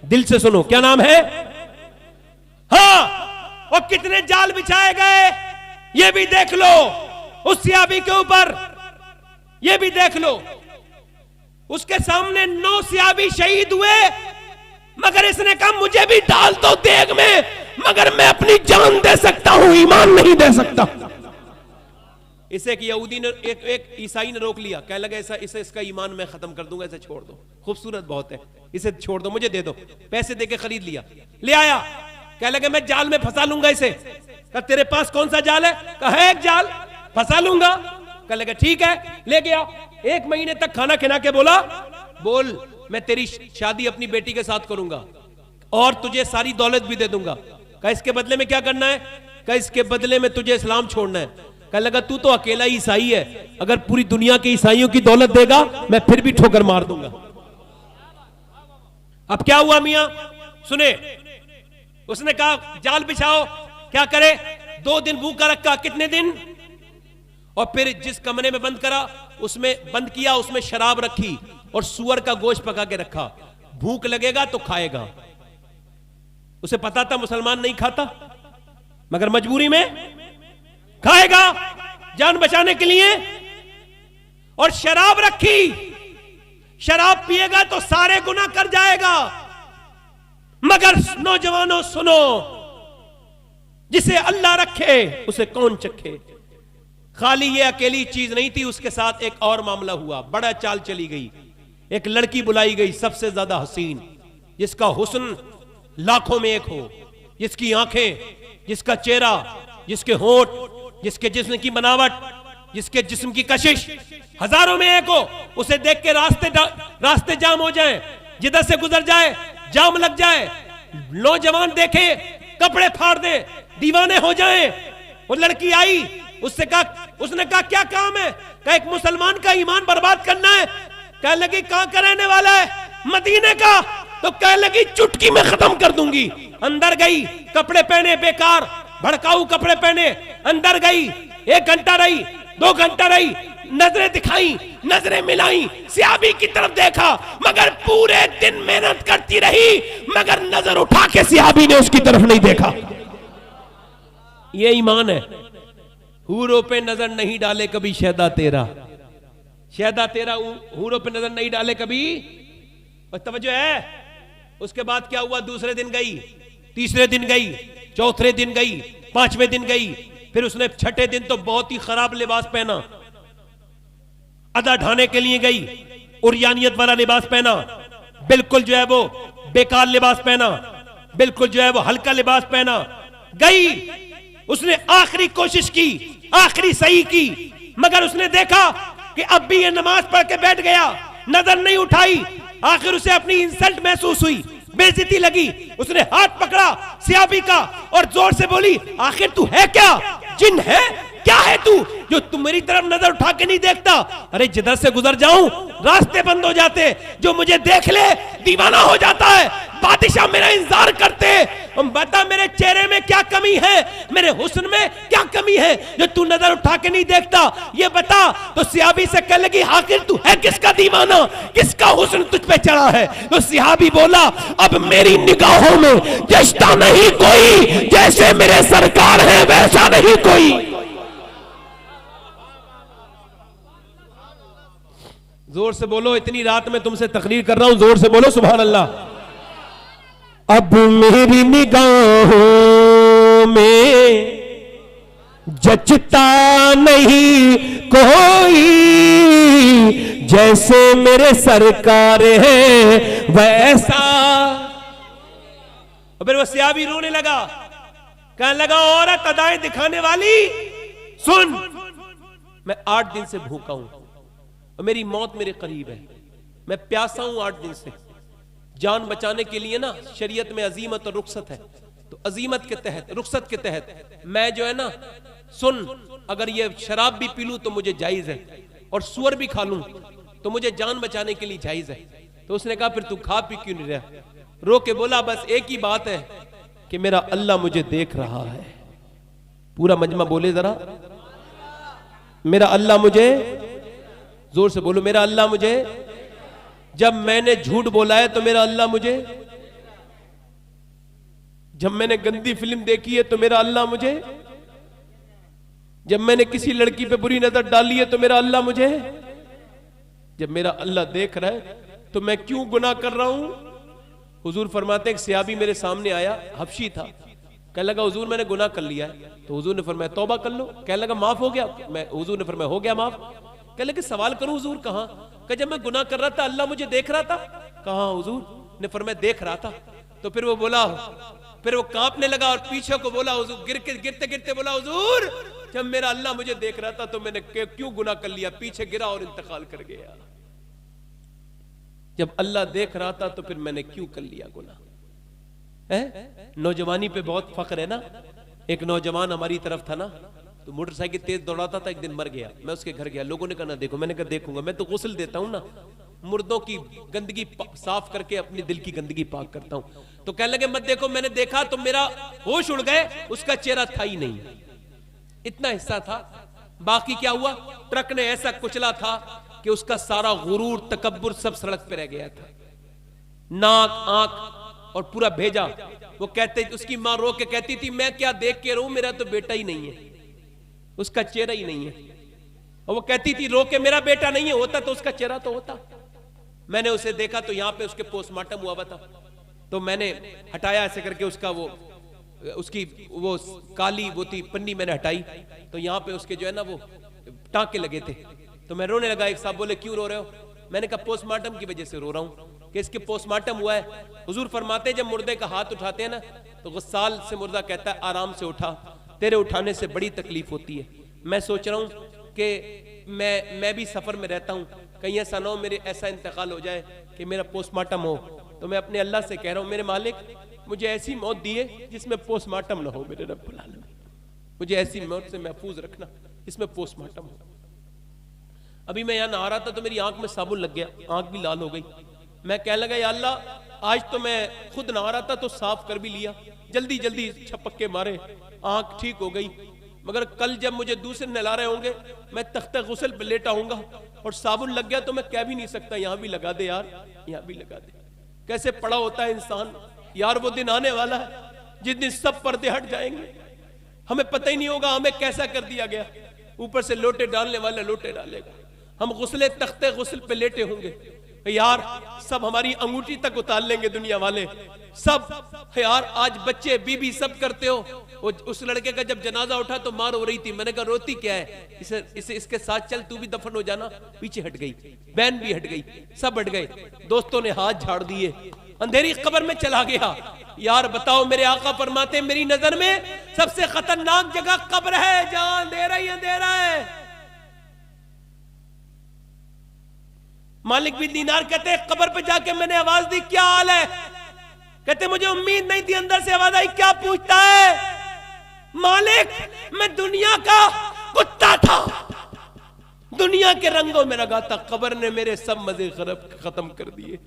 दिल से सुनो, क्या नाम है? हाँ, और कितने जाल बिछाए गए ये भी देख लो उस सियाबी के ऊपर, ये भी देख लो। उसके सामने 9 सियाबी शहीद हुए, मगर इसने कहा मुझे भी डाल दो देग में, मगर मैं अपनी जान दे सकता हूं, ईमान नहीं दे सकता। इसे एक यहूदी ने, एक ईसाई ने रोक लिया, कहने लगा इसे इसका ईमान मैं खत्म कर दूंगा, इसे छोड़ दो, खूबसूरत बहुत है, इसे छोड़ दो, मुझे दे दो। पैसे देके खरीद लिया, ले आया, कहने लगे मैं जाल में फंसा लूंगा इसे। कहा तेरे पास कौन सा जाल है? कहा है एक जाल, फंसा लूंगा। कहने लगे ठीक है, ले गया। 1 महीने तक खाना खिला के बोला, बोल मैं तेरी शादी अपनी बेटी के साथ करूंगा और तुझे सारी दौलत भी दे दूंगा। कहा इसके बदले में क्या करना है? कहा इसके बदले में तुझे इस्लाम छोड़ना है। कहने लगा तू तो अकेला ही ईसाई है, अगर पूरी दुनिया के ईसाइयों की दौलत देगा मैं फिर भी ठोकर मार दूंगा। अब क्या हुआ मियां सुने, उसने कहा जाल बिछाओ, क्या करे? 2 दिन भूखा रखा, कितने दिन? और फिर जिस कमरे में बंद करा, उसमें बंद किया, उसमें शराब रखी और सुअर का गोश्त पका के रखा, भूख लगेगा तो खाएगा। उसे पता था मुसलमान नहीं खाता, मगर मजबूरी में खाएगा जान बचाने के लिए। और शराब रखी, शराब पिएगा तो सारे गुनाह कर जाएगा। मगर नौजवानों सुनो, जिसे अल्लाह रखे उसे कौन चखे। खाली ये अकेली चीज नहीं थी, उसके साथ एक और मामला हुआ, बड़ा चाल चली गई। एक लड़की बुलाई गई, सबसे ज्यादा हसीन, जिसका हुस्न लाखों में एक हो, जिसकी आंखें, जिसका चेहरा, जिसके होंठ, जिसके जिस्म की बनावट, जिसके जिस्म की कशिश हजारों में एक हो। उसे देख के रास्ते जाम हो जाएं, जिधर से गुजर जाए जाम लग जाए, नौजवान देखे कपड़े फाड़ दे, दीवाने हो जाएं। वो लड़की आई, उसने कहा क्या काम है? कहा एक मुसलमान का ईमान बर्बाद करना है। कह लगी कहां का रहने वाला है? मदीने का। तो कह लगी चुटकी में खत्म कर दूंगी। अंदर गई, कपड़े पहने बेकार, भड़काऊ कपड़े पहने, अंदर गई, 1 घंटा रही, 2 घंटा रही, नजरें दिखाई, नजरें मिलाई, सियाबी की तरफ देखा, मगर पूरे दिन मेहनत करती रही, मगर नजर उठा के सियाबी ने उसकी तरफ नहीं देखा। ये ईमान है। हूरों पे नजर नहीं डाले कभी शहदा तेरा, शहदा तेरा हूरों पे नजर नहीं डाले कभी। और तवज्जो है। उसके बाद क्या हुआ? दूसरे दिन गई, तीसरे दिन गई, चौथे दिन गई, 5वें दिन गई, फिर उसने 6ठे दिन तो बहुत ही खराब लिबास पहना, अदा ढाने के लिए गई, उरियानियत वाला लिबास पहना, बिल्कुल जो है वो बेकार लिबास पहना, बिल्कुल जो है वो हल्का लिबास पहना। गई, उसने आखिरी कोशिश की, आखिरी सही की, मगर उसने देखा कि अब भी ये नमाज पढ़ के बैठ गया, नजर नहीं उठाई। आखिर उसे अपनी इंसल्ट महसूस हुई, बेइज्जती लगी। उसने हाथ पकड़ा सियाबी का और जोर से बोली, आखिर तू है क्या? जिन है? क्या है तू जो तुम मेरी तरफ नजर उठा के नहीं देखता? अरे जिधर से गुजर जाऊं रास्ते बंद हो जाते, जो मुझे देख ले दीवाना हो जाता है। बादशाह मेरा इंतजार करते, बता मेरे चेहरे में क्या कमी है, मेरे हुस्न में क्या कमी है जो तू नजर उठा के नहीं देखता, ये बता। तो सियाबी से कह लगी, आखिर तू है किसका दीवाना, किसका हुस्न तुझ पे चढ़ा है? तो सियाबी बोला, अब मेरी निगाहों में जश्ता नहीं कोई, जैसे मेरे सरकार है वैसा नहीं कोई। जोर से बोलो, इतनी रात में तुमसे तकरीर कर रहा हूं, जोर से बोलो सुभान अल्लाह। अब मेरी निगाहों में जचता नहीं कोई, जैसे मेरे सरकार है वैसा। और फिर वो सियाबी रोने लगा, कहने लगा, औरत अदाएं दिखाने वाली सुन, मैं 8 दिन से भूखा हूं और मेरी मौत मेरे करीब है, मैं प्यासा हूं 8 दिन से। जान बचाने के लिए ना शरीयत में अजीमत और रुखसत है, तो अजीमत के तहत, रुखसत के तहत मैं जो है ना, सुन, अगर ये शराब भी पी लूं तो मुझे जायज है, और सुअर भी खा लूं तो मुझे जान बचाने के लिए जायज है। तो उसने कहा फिर तू खा पी क्यों नहीं रहा? रो के बोला, बस एक ही बात है कि मेरा अल्लाह मुझे देख रहा है। पूरा मजमा बोले जरा, मेरा अल्लाह मुझे, जोर से बोलो, मेरा अल्लाह मुझे, जब मैंने झूठ बोला है तो मेरा अल्लाह मुझे, जब मैंने गंदी फिल्म देखी है तो मेरा अल्लाह मुझे, जब मैंने किसी लड़की पे बुरी नजर डाली है तो मेरा अल्लाह मुझे, जब मेरा अल्लाह देख रहा है तो मैं क्यों गुनाह कर रहा हूं? हुजूर फरमाते हैं एक सहाबी मेरे सामने आया, हबशी था, कहने लगा हुजूर मैंने गुनाह कर लिया है। तो हुजूर ने फरमाया तौबा कर लो। कहने लगा माफ हो गया? हुजूर ने फरमाया हो गया माफ। कहने लगे सवाल करूं हुजूर कहां? कहा जब मैं गुनाह कर रहा था अल्लाह मुझे देख रहा था। कहां? हुजूर ने फरमाया देख रहा था। तो फिर वो बोला, फिर वो कांपने लगा और पीछे को बोला, हुजूर गिरते गिरते बोला हुजूर जब मेरा अल्लाह मुझे देख रहा था तो मैंने क्यों गुनाह कर लिया, पीछे गिरा और इंतकाल कर गया। जब अल्लाह देख रहा था तो फिर मैंने क्यों कर लिया गुनाह? है नौजवानी पे बहुत फख्र है ना। एक नौजवान हमारी तरफ था ना, तो मोटरसाइकिल तेज दौड़ाता था, एक दिन मर गया। मैं उसके घर गया, लोगों ने कहा ना देखो, मैंने कहा देखूंगा, मैं तो गुस्ल देता हूं ना, मुर्दों की गंदगी साफ करके अपनी दिल की गंदगी पाक करता हूं। तो कहने लगे मत देखो, मैंने देखा तो मेरा होश उड़ गए, उसका चेहरा था ही नहीं, इतना हिस्सा था। बाकी क्या हुआ, ट्रक ने ऐसा कुचला था कि उसका सारा गुरूर तकब्बुर सब सड़क पे रह गया था, नाक आंख और पूरा भेजा। वो कहते, उसकी मां रो के कहती थी मैं क्या देख के रहूं, मेरा तो बेटा ही नहीं है, उसका चेहरा ही नहीं है। और वो कहती थी रो के मेरा बेटा नहीं है, होता तो उसका चेहरा तो होता। मैंने उसे देखा तो यहां पे उसके पोस्टमार्टम हुआ था, तो मैंने हटाया ऐसे करके उसका उसकी वो काली वो थी पन्नी मैंने हटाई, तो यहाँ पे उसके जो है ना वो टांके लगे थे। तो मैं रोने लगा। एक साहब बोले क्यों रो रहे हो? मैंने कहा पोस्टमार्टम की वजह से रो रहा हूँ कि इसके पोस्टमार्टम हुआ है। हुजूर फरमाते हैं जब मुर्दे का हाथ उठाते हैं ना तो गुस्साल से मुर्दा कहता है आराम से उठा, तेरे उठाने से बड़ी तकलीफ होती है। मैं सोच रहा हूँ कि मैं भी सफर में रहता हूँ, कहीं ऐसा ना हो मेरे ऐसा इंतकाल हो जाए कि मेरा पोस्टमार्टम हो। तो मैं अपने अल्लाह से कह रहा हूँ मेरे मालिक मुझे ऐसी मौत दिए जिसमें पोस्टमार्टम ना हो, मेरे रब्बुल आलमीन मुझे ऐसी मौत से महफूज रखना जिसमें पोस्टमार्टम हो। अभी मैं यहाँ नहा रहा था तो मेरी आंख में साबुन लग गया, आंख भी लाल हो गई। मैं कहने लगा या अल्लाह आज तो मैं खुद नहा रहा था तो साफ कर भी लिया, जल्दी जल्दी छपक्के मारे, आंख ठीक हो गई, मगर कल जब मुझे दूसरे नहला रहे होंगे मैं तख्ते गुस्ल पे लेटा हूंगा और साबुन लग गया तो मैं कह भी नहीं सकता यहाँ भी लगा दे यार, यहाँ भी लगा दे। कैसे पड़ा होता है इंसान यार। वो दिन आने वाला है जिस दिन सब पर्दे हट जाएंगे, हमें पता ही नहीं होगा हमें कैसा कर दिया गया। ऊपर से लोटे डालने वाला लोटे डालेगा, हम गुस्ले तख्ते गुस्ल पे लेटे होंगे यार, सब हमारी अंगूठी तक उतार लेंगे दुनिया वाले सब यार। आज बच्चे बीबी सब करते हो। उस लड़के का जब जनाजा उठा तो मार हो रही थी, मैंने कहा रोती क्या है, इसके साथ चल तू भी दफन हो जाना। पीछे हट गई, बहन भी हट गई, सब हट गए, दोस्तों ने हाथ झाड़ दिए, अंधेरी कब्र में चला गया। यार बताओ मेरे आका फरमाते मेरी नजर में सबसे खतरनाक जगह कब्र है जहां अंधेरा ही अंधेरा है। मालिक बिन दीनार कहते हैं कब्र पे जाके मैंने आवाज दी क्या हाल है? कहते मुझे उम्मीद नहीं थी, अंदर से आवाज आई क्या पूछता है? मालिक मैं दुनिया का कुत्ता था, दुनिया के रंगों में रंगा था, कब्र ने मेरे सब मजे खत्म कर दिए।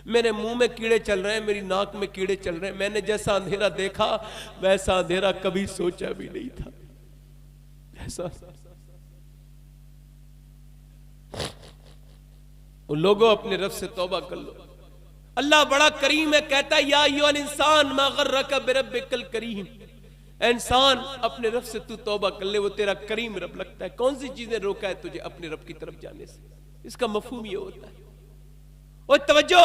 मेरे मुंह में कीड़े चल रहे हैं, मेरी नाक में कीड़े चल रहे हैं। मैंने जैसा अंधेरा देखा वैसा अंधेरा कभी सोचा भी नहीं था। ऐसा उन लोगों अपने रब से तौबा कर लो। अल्लाह बड़ा करीम है, कहता है या अय्युहल इंसान मा गर्रका बिरब्बिकल करीम। इंसान अपने रब से तू तौबा कर ले, वो तेरा करीम रब लगता है। कौन सी चीजें रोका है तुझे अपने रब की तरफ जाने से? इसका मफहूम ये होता है। और तवज्जो,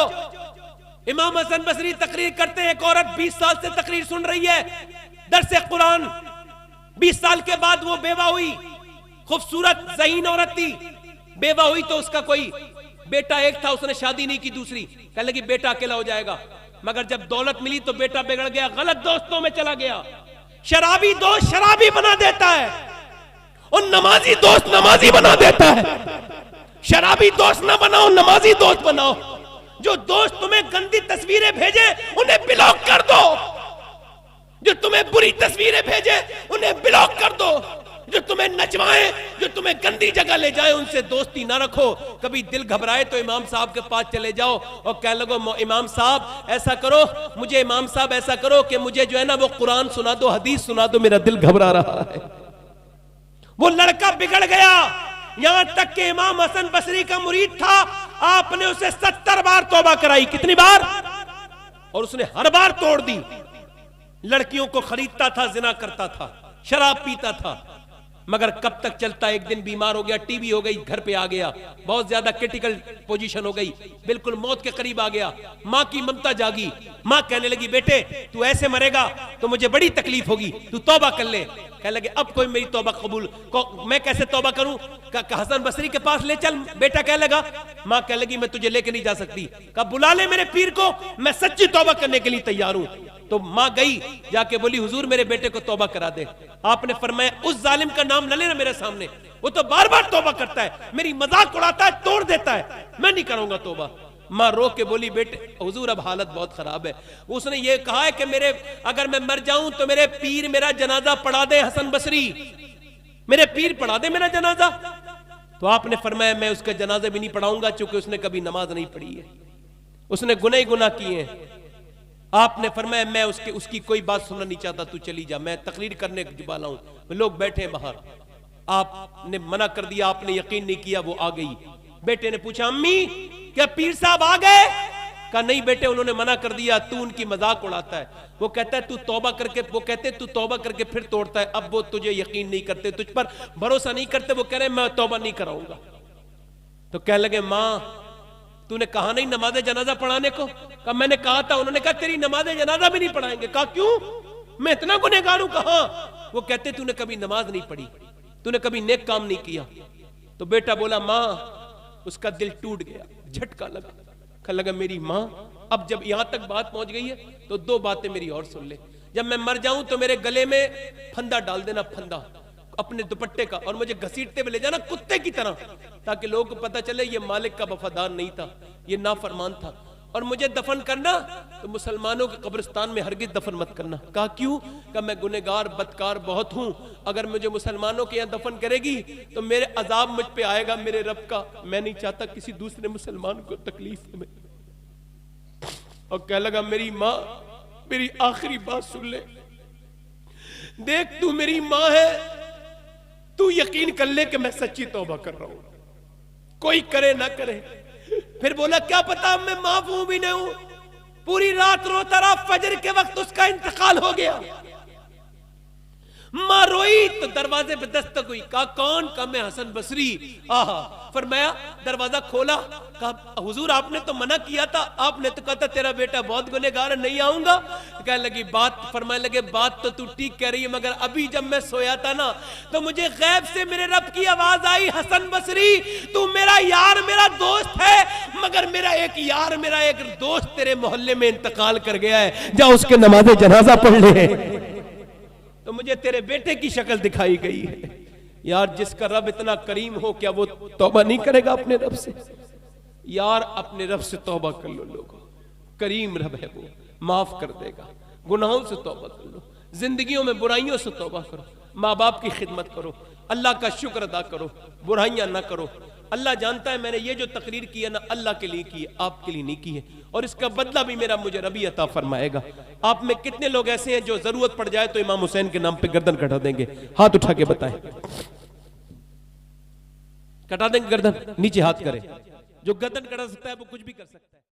इमाम हसन बसरी तकरीर करते हैं, एक औरत 20 साल से तकरीर सुन रही है दरसे कुरान, 20 साल के बाद वो बेवा हुई, खूबसूरत ज़हीन औरत थी, बेवा हुई तो उसका कोई बेटा एक था, उसने शादी नहीं की दूसरी, कहने लगी बेटा अकेला हो जाएगा। मगर जब दौलत मिली तो बेटा बिगड़ गया, गलत दोस्तों में चला गया। शराबी दोस्त शराबी बना देता है और नमाजी दोस्त नमाजी बना देता है। शराबी दोस्त ना बनाओ, नमाजी दोस्त बनाओ। जो दोस्त तुम्हें गंदी तस्वीरें भेजे उन्हें ब्लॉक कर दो, जो तुम्हें बुरी तस्वीरें भेजे उन्हें ब्लॉक कर दो, जो तुम्हें नचवाए, जो तुम्हें गंदी जगह ले जाए उनसे दोस्ती ना रखो। कभी दिल घबराए तो इमाम साहब के पास चले जाओ और कह लगो इमाम साहब ऐसा करो, मुझे इमाम साहब ऐसा करो कि मुझे जो है ना वो कुरान सुना दो, हदीस सुना दो, मेरा दिल घबरा रहा है। वो लड़का बिगड़ गया, यहां तक कि इमाम हसन बसरी का मुरीद था, आपने उसे 70 बार तौबा कराई। कितनी बार? और उसने हर बार तोड़ दी। लड़कियों को खरीदता था, जिना करता था, शराब पीता था। मगर कब तक चलता? एक दिन बीमार हो गया, टीबी हो गई, घर पे आ गया, बहुत ज्यादा क्रिटिकल पोजीशन हो गई, बिल्कुल मौत के करीब आ गया। मां की ममता जागी, मां कहने लगी बेटे तू ऐसे मरेगा तो मुझे बड़ी तकलीफ होगी, तू तौबा कर ले। कहने लगे अब कोई मेरी तौबा कबूल मैं कैसे तौबा करूं? हसन बसरी के पास ले चल। बेटा कह लगा, मां कह लगी मैं तुझे लेके नहीं जा सकती। कहा बुला ले मेरे पीर को, मैं सच्ची तौबा करने के लिए तैयार हूं। तो मां गई, जाके बोली हुजूर मेरे बेटे को तौबा करा दे। आपने फरमाया उस जालिम का नाम न लेना मेरे सामने, वो तो बार बार तौबा करता है, मेरी मजाक उड़ाता है, तोड़ देता है, मैं नहीं करूंगा तौबा। मां रो के बोली बेटे हुजूर अब हालत बहुत खराब है। उसने ये कहा है कि मेरे अगर मैं मर जाऊं तो मेरे पीर मेरा जनाजा पढ़ा दे, हसन बसरी मेरे पीर पढ़ा दे मेरा जनाजा। तो आपने फरमाया मैं उसका जनाजा भी नहीं पढ़ाऊंगा, चूंकि उसने कभी नमाज नहीं पढ़ी है, उसने गुनाह ही गुनाह किए हैं। आपने फरमाया मैं उसकी कोई बात सुनना नहीं चाहता, तू चली जा, मैं तकरीर करने वाला हूं। लोग बैठे हैं बाहर, आपने मना कर दिया, आपने यकीन नहीं किया, वो आ गई। बेटे ने पूछा अम्मी क्या पीर साहब आ गए? कहा नहीं बेटे उन्होंने मना कर दिया, तू उनकी मजाक उड़ाता है। वो कहता है तू तौबा करके, वो कहते तू तौबा करके फिर तोड़ता है। अब वो तुझे यकीन नहीं करते, तुझ पर भरोसा नहीं करते, वो कह रहे मैं तौबा नहीं कराऊंगा। तो कह लगे मां तूने कहा नहीं नमाज जनाजा पढ़ाने को? कहा मैंने कहा था। उन्होंने कहा तेरी नमाज जनाजा भी नहीं पढ़ाएंगे। कहा क्यों, मैं इतना गुनहगार हूं? कहा वो कहते तूने कभी नमाज नहीं पढ़ी, तूने कभी नेक काम नहीं किया। तो बेटा बोला मां, उसका दिल टूट गया, झटका लगा, कहने लगा मेरी मां। अब जब यहां तक बात पहुंच गई है तो दो बातें मेरी और सुन ले। जब मैं मर जाऊं तो मेरे गले में फंदा डाल देना, फंदा अपने दुपट्टे का, और मुझे घसीटते हुए ले जाना कुत्ते की तरह, ताकि लोगों को पता चले ये मालिक का वफादार नहीं था, ये नाफरमान था। और मुझे दफन करना तो मुसलमानों के कब्रिस्तान में हरगिज दफन मत करना। कहा क्यों? कहा मैं गुनहगार बदकार बहुत हूं, अगर मुझे मुसलमानों के यहाँ दफन करेगी तो मेरे अजाब मुझ पे आएगा मेरे रब का, मैं नहीं चाहता किसी दूसरे मुसलमान को तकलीफ में। और कह लगा मेरी माँ मेरी आखिरी बात सुन ले, देख तू मेरी माँ है, तू यकीन कर ले कि मैं सच्ची तौबा कर रहा हूं, कोई करे ना करे। फिर बोला क्या पता मैं माफ हूं भी नहीं हूं। पूरी रात रोता रहा, फजर के वक्त उसका इंतकाल हो गया। मां रोई तो दरवाजे पे दस्तक हुई। कहा कौन? कहा मैं हसन बसरी। आहा, फरमाया दरवाजा खोला, कहा हुजूर आपने तो मना किया था, आपने तो कहा था तेरा बेटा बहुत गुनहगार है नहीं आऊंगा। कहने लगी बात, फरमाने लगे बात तो तू ठीक कह रही है, मगर अभी जब मैं सोया था ना तो मुझे गैब से मेरे रब की आवाज आई, हसन बसरी तू मेरा यार मेरा दोस्त है, मगर मेरा एक दोस्त तेरे मोहल्ले में इंतकाल कर गया है, जा उसके नमाज़े जनाजा पढ़ ले। तो मुझे तेरे बेटे की शक्ल दिखाई गई है। यार जिसका रब इतना करीम हो, क्या वो तौबा नहीं करेगा अपने रब से? यार अपने रब से तौबा कर लो लोगों, करीम रब है वो, माफ कर देगा। गुनाहों से तौबा कर लो, जिंदगियों में बुराइयों से तौबा करो, माँ बाप की खिदमत करो, अल्लाह का शुक्र अदा करो, बुराइयां ना करो। अल्लाह जानता है मैंने ये जो तकरीर की है ना अल्लाह के लिए की है, आपके लिए नहीं की है, और इसका बदला भी मेरा मुझे रबी अता फरमाएगा। आप में कितने लोग ऐसे हैं जो जरूरत पड़ जाए तो इमाम हुसैन के नाम पे गर्दन कटा देंगे? हाथ उठा के बताएं, कटा देंगे गर्दन? नीचे हाथ करें। जो गर्दन कटा सकता है वो कुछ भी कर सकता है।